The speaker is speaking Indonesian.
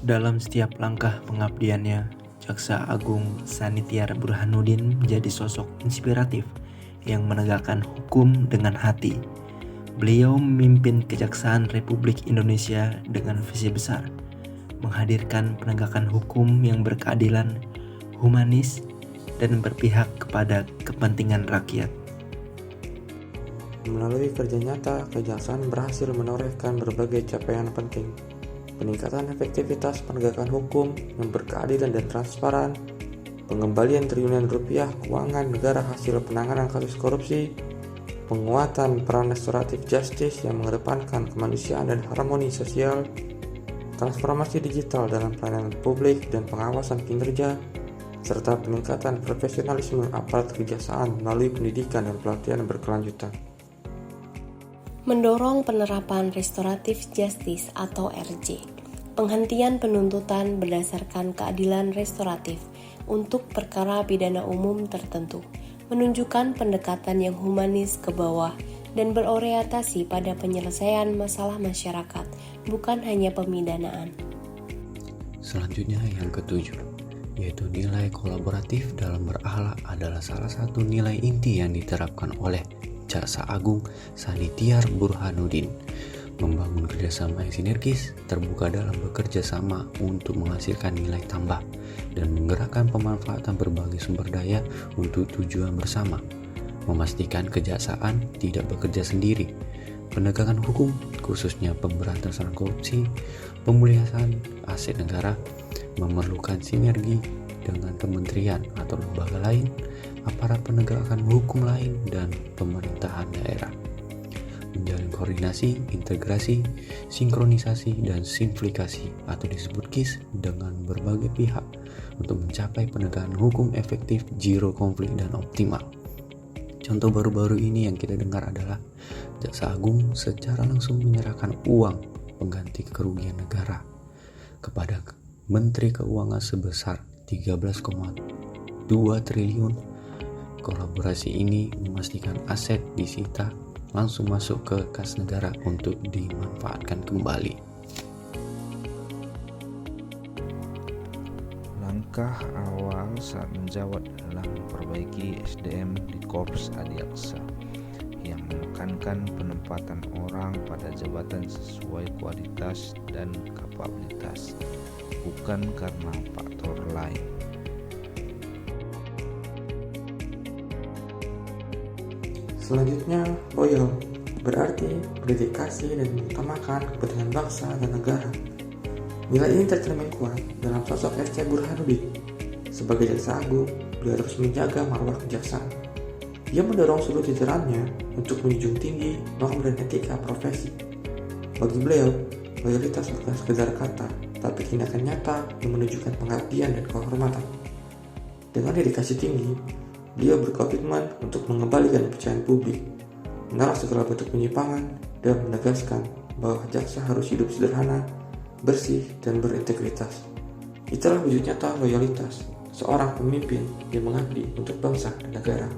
Dalam setiap langkah pengabdiannya, Jaksa Agung Sanitiar Burhanuddin menjadi sosok inspiratif yang menegakkan hukum dengan hati. Beliau memimpin Kejaksaan Republik Indonesia dengan visi besar, menghadirkan penegakan hukum yang berkeadilan, humanis, dan berpihak kepada kepentingan rakyat. Melalui kerja nyata, kejaksaan berhasil menorehkan berbagai capaian penting. Peningkatan efektivitas penegakan hukum yang berkeadilan dan transparan, pengembalian triliunan rupiah keuangan negara hasil penanganan kasus korupsi, penguatan peran restoratif justice yang mengedepankan kemanusiaan dan harmoni sosial, transformasi digital dalam pelayanan publik dan pengawasan kinerja, serta peningkatan profesionalisme aparat kejaksaan melalui pendidikan dan pelatihan berkelanjutan. Mendorong penerapan restoratif justice atau RJ, penghentian penuntutan berdasarkan keadilan restoratif untuk perkara pidana umum tertentu, menunjukkan pendekatan yang humanis ke bawah dan berorientasi pada penyelesaian masalah masyarakat, bukan hanya pemidanaan. Selanjutnya yang ketujuh, yaitu nilai kolaboratif dalam berakhlak adalah salah satu nilai inti yang diterapkan oleh Jaksa Agung Sanitiar Burhanuddin. Membangun kerjasama yang sinergis, terbuka dalam bekerja sama untuk menghasilkan nilai tambah, dan menggerakkan pemanfaatan berbagai sumber daya untuk tujuan bersama. Memastikan kejaksaan tidak bekerja sendiri. Penegakan hukum, khususnya pemberantasan korupsi, pemulihan aset negara, memerlukan sinergi dengan kementerian atau lembaga lain, aparat penegakan hukum lain, dan pemerintahan daerah. Menjalin koordinasi, integrasi, sinkronisasi, dan simplifikasi atau disebut KIS dengan berbagai pihak untuk mencapai penegakan hukum efektif, zero konflik, dan optimal. Contoh baru-baru ini yang kita dengar adalah Jaksa Agung secara langsung menyerahkan uang pengganti kerugian negara kepada Menteri Keuangan sebesar 13,2 triliun. Kolaborasi ini memastikan aset disita langsung masuk ke kas negara untuk dimanfaatkan kembali. Langkah awal saat menjawab adalah memperbaiki SDM di Korps Adiaksa yang menekankan penempatan orang pada jabatan sesuai kualitas dan kapabilitas, bukan karena faktor lain. Selanjutnya, loyal berarti berdedikasi dan mengutamakan kepentingan bangsa dan negara. Nilai ini tercermin kuat dalam sosok RC Burhanuddin. Sebagai Jaksa Agung, beliau terus menjaga marwah kejaksaan. Ia mendorong seluruh jajarannya untuk menjunjung tinggi norma dan etika profesi. Bagi beliau, loyalitas bukan sekedar kata, tapi tindakan nyata yang menunjukkan pengabdian dan kehormatan. Dengan dedikasi tinggi, beliau berkomitmen untuk mengembalikan kepercayaan publik, menolak segala bentuk penyimpangan, dan menegaskan bahwa jaksa harus hidup sederhana, bersih, dan berintegritas. Itulah wujud nyata loyalitas seorang pemimpin yang mengabdi untuk bangsa dan negara.